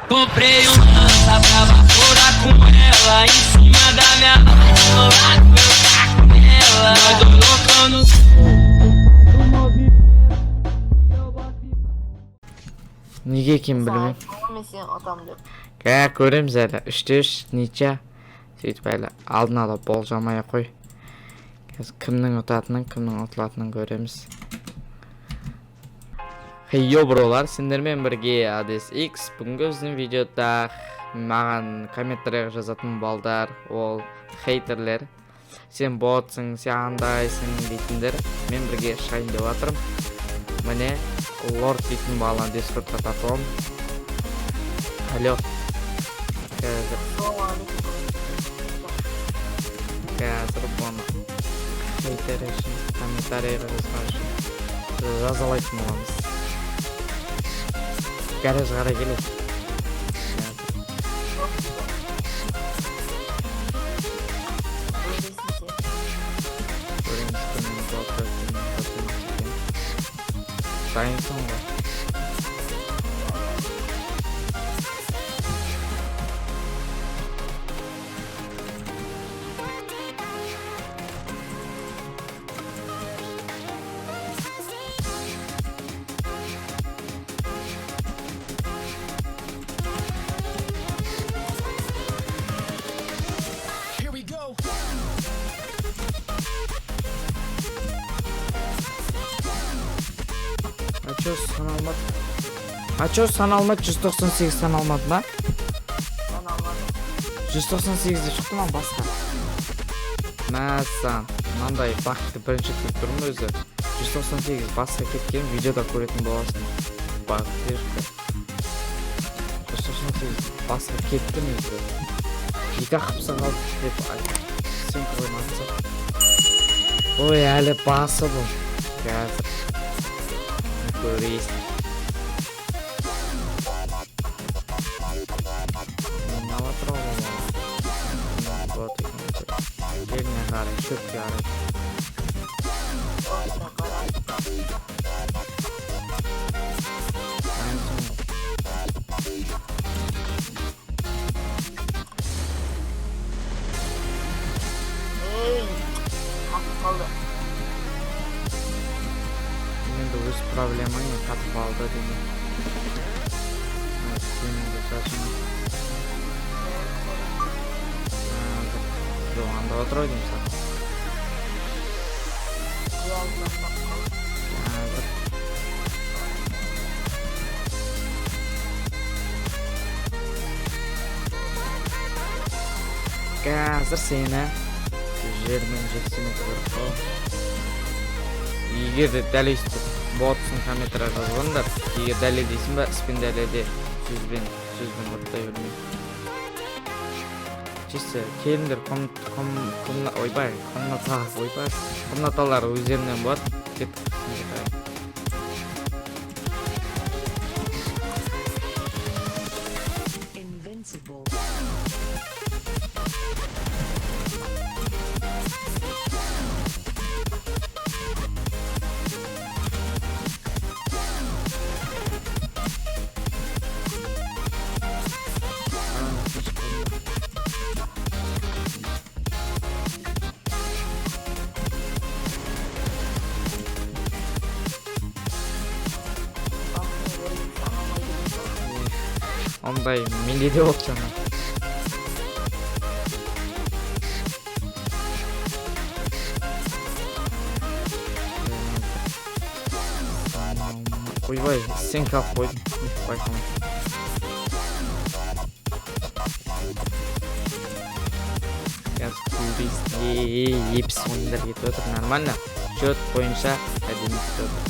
Comprei um lança pra vaporar com ela em cima da minha rola, eu taco nela. Nós dois loucão no Неге екенін білмеймін. Мен сені атамын деп. Көреміз әлі. 3-3 ниче. Сөйтіп әлі алдын ала болжамай қой. Қазір кімнің ұтатынын, кімнің ұтылатынын көреміз. Хейо бролар, сендермен бірге Hades X. Бүгінгі біздің видеода маған комментарияға жазатын балдар, ол хейтерлер. Сен ботсың, сен андайсың дейтіндер. Мен бірге шайын деп атырым. Міне лорд дейтін баланы дискордқа тартылам. Алло. Қазір бұны хейтер үшін, комментарияға жазған үшін жазалайтын боламыз. Гараж қарай келеді. Дайынсың ба? Ачо саналмады 198 саналмады ма? Саналмады. 198-де шықты ма басқа? Мәссаған, мынандай бақытты бірінші күтіп тұрмын өзі. 198 басқа кеткен видеода көретін боласың. Бақытты шықты. 198 басқа кеттім өзі. Екі қыпсы қалды деп сен қоймадың. Ой, әлі басы бұл. Қазір көрейсің. Gelme qaray, çöpke qaray. Қалды. Енді өз проблемаңа қатып алды деймін. Сенің де шашың. Анда отырау деймін саған. Қазір сені жермен жетсеме көріп қол. Егер де дәлейсті ботсын комментария жазғандар, егер дәледейсің ба, спин дәледе сөзбен ұттай білмейді. Чисто келіндер комнаталар өздерінен болады. Кеттік. Ондай менде де болды жаңа. Ойбай, сен қалып қойдың. Байқамай. Қазір көбейсін. Епіс ойындар кетіп отыр. Нормально. Счет бойынша әдемі кетіп отыр.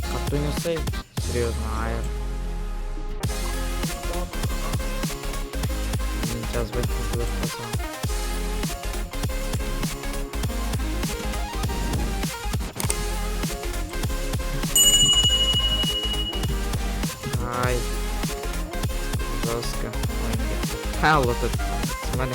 Қатты ойнасай. Серьезно, айыр. Сейчас в этом будет пацан. Ай. Жестко. Ха, вот это. Смотри.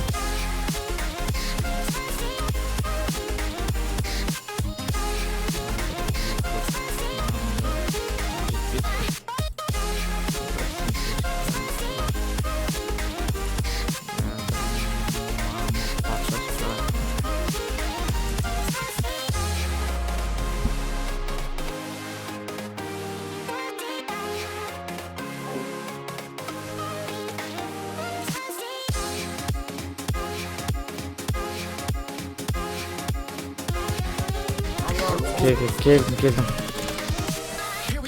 Keldim.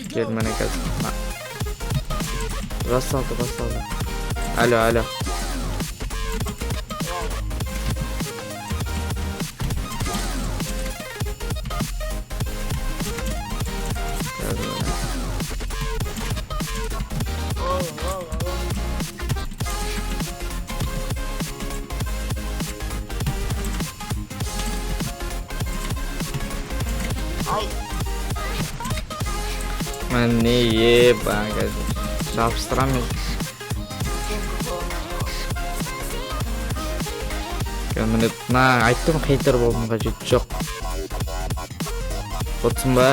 Gel mana қазір. Басталды. Алло. Ай, Міне қазір. Жабыстырамыз. сен көпірмен Міне айттым хейтер болуым қажет жоқ. Отсың ба?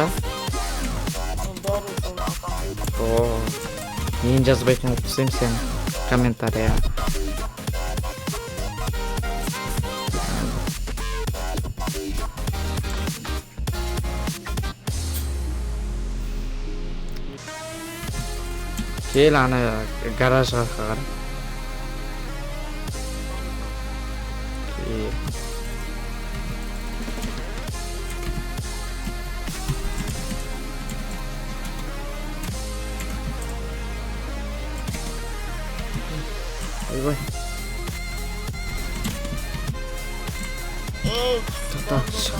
мен бәрі сені атам. О, мен жазбайтын болып түсем сен комментария. Кел ана гаражға қара. Ойбай. Ей, Тоқташы.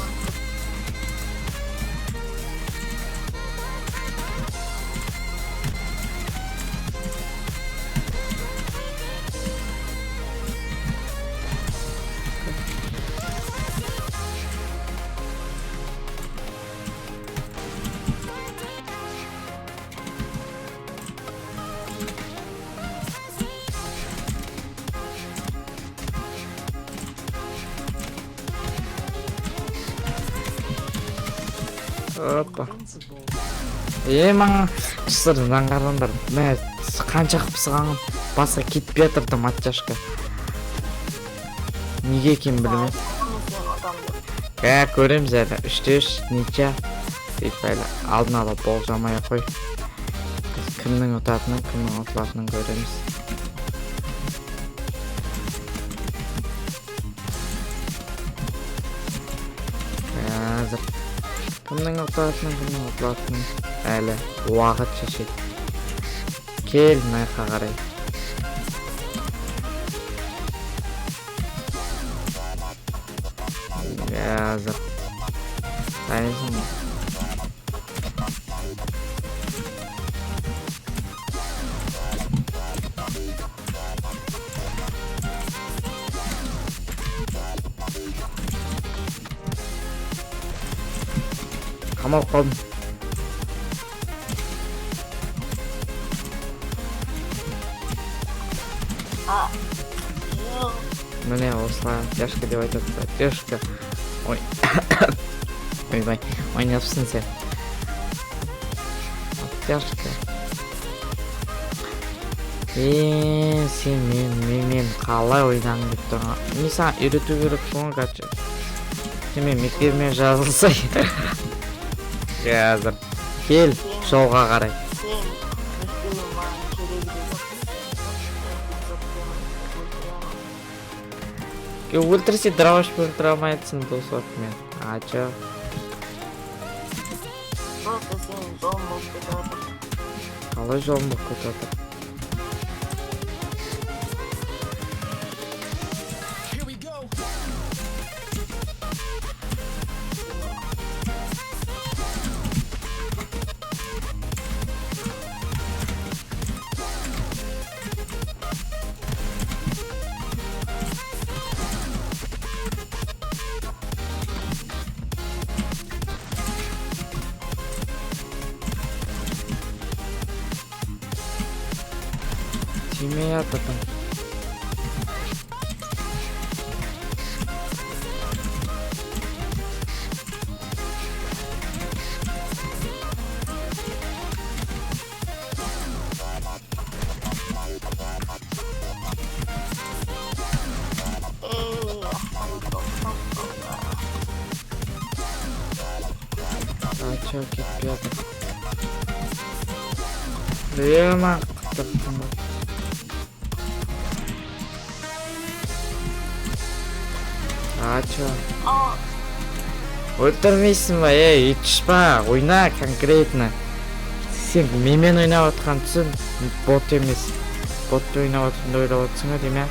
Опа. Маған шысырдан қараңдар. Мә, қанша қыпсығанын басқа кетпей жатырды матчашка. Неге екен білмеймін. сен атам деп. Көреміз әлі. 3-3 нече. Сөйтпәйлі. Алдын ала болжамай қой. Кімнің ұтатынын, кімнің ұтылатынын көреміз. Қазір. Кімнің ұтылатынын әлі уақыт шешеді. Кел, майқа қарай. Қазір. Дайынсың ба? Қамалып қалдым. Міне осылай тяжко деп айтады. Тяжко. Ой. Ойбай. Ойнапсың сен. Тяжко. Сен мен қалай ойнағың деп тұрған. Мен саған үйрету керек соң қачы. Сен мен мектебіме жазылсай. Қазір. Кел, жолға қарай. Сен мектебің маған керегі де жоқ. Өлтірсе дұрауаш өлтіре алмайсың досып мен. Ачы. Просто сен жолын болып кетіп жатыр. Қалай жолым болып кетіп жатыр? Тимей ататын. Ача кетпей жатыр. Ема қыттықтың ба. Ача. өлтірмейсің ба? Үйтішпа, ойна конкретно. Сен менімен ойнап отқан түсін, бот емес. Ботты ойнап отқанды ойлап отырсың ба деме?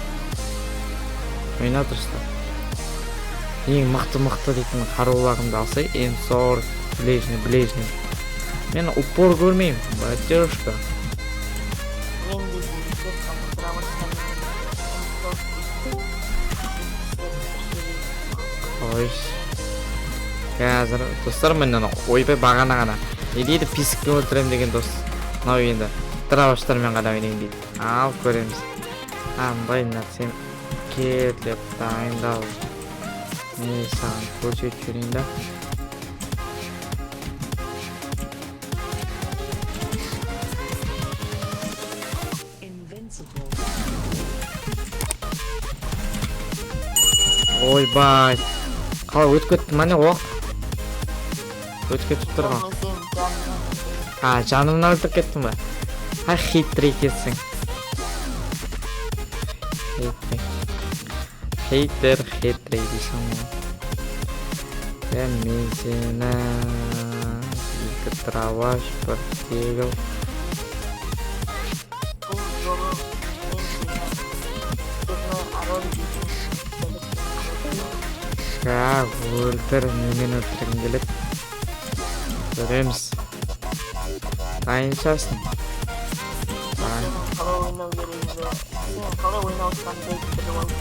Ойна дұрыстап. Ең мықты дейтін қаруларымды алсай, М40, ближний. Мен упор көрмеймін, батюшка. Мен дейсің, тек қана Ойш. Қазір достар менен ойбай бағана ғана. Не дейді писікті өлтірем деген дос. Мынау енді траваштармен ғана ойнайын дейді. Ал көреміз. Андайына сен кел деп дайындал. Не саған көрсетіп жүрейін да. Ойбай. Қалай өтіп кетті мане оқ. Өтіп кетіп тұрған. Жанымнан өлтіріп кеттің ба? Хитрый екенсің. Хитрый дейсің ғой. Мен сені екі траваш бір тегіл. Бұл жолы мен сені арон дейсің. Өлтір, немен өлтіргім келеді. Көреміз. Дайыншасың. Қалай ойнау керегіңді, сен қалай ойнау отқанды біліп алып.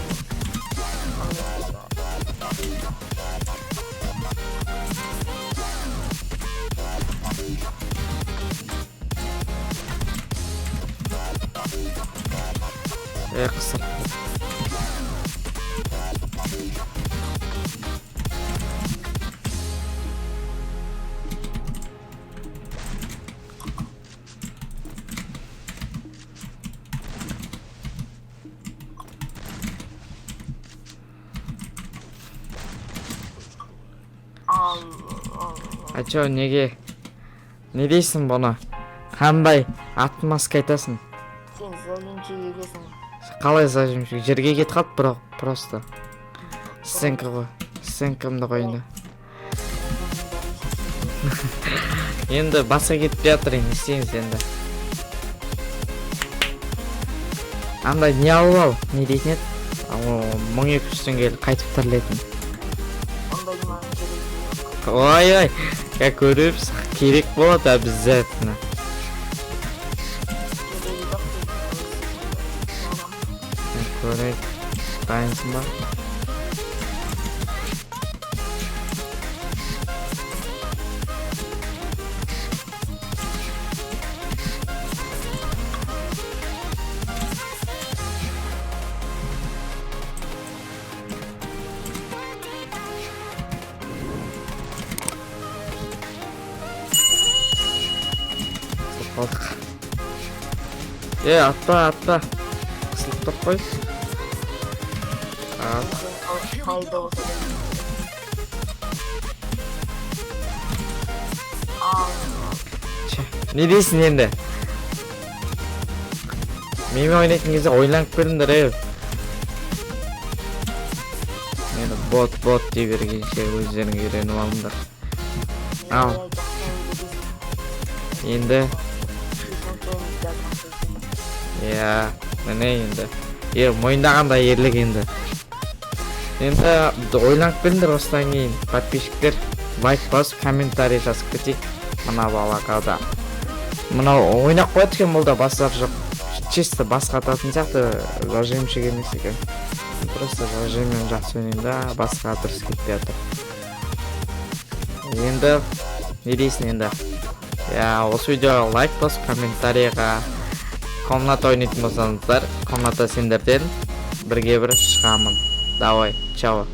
Қысыр. Ачо, неге? Не дейсің бұны? Қандай атмаска айтасың? Сен зажимчик екесің. Қалай зажимчик? Жерге кет қалып бірақ просто. Сенкі ғой. Сенкімді қойынды. Енді басқа кетіп жатыр енді істейміз енді. Андай не алып ал? Не дейтін еді? 1200 теңгелік қайтып тірілетін. Ой, көріпсіз керек болады обязательно. Көрек, дайынсың ба? Қалдық. Атпа. Қысылып тұр қой. Қайда осы Не дейсің енді? Менімен ойнайтын кезде ойланып көріңдер. Мені бот дей бергенше өздерің үйреніп алыңдар. Ал. Енді міне енді мойындағанда ерлік енді ойланып келіңдер. Осыдан кейін подписчиктер лайк басып комментарий жазып кетейік. Мына балаға мынау ойнап қояды екен, бұл да бастап жоқ. Чисто басқа ататын сияқты, зажимшік емес екен. Просто зажиммен жақсы ойнайын да, басқа дұрыс кетпей жатыр. Енді не дейсің енді? Осы видеоға лайк басып комментарийға комната ойнайтын болсаңыздар, комната сендерден бірге бір шығамын. Давай, чао.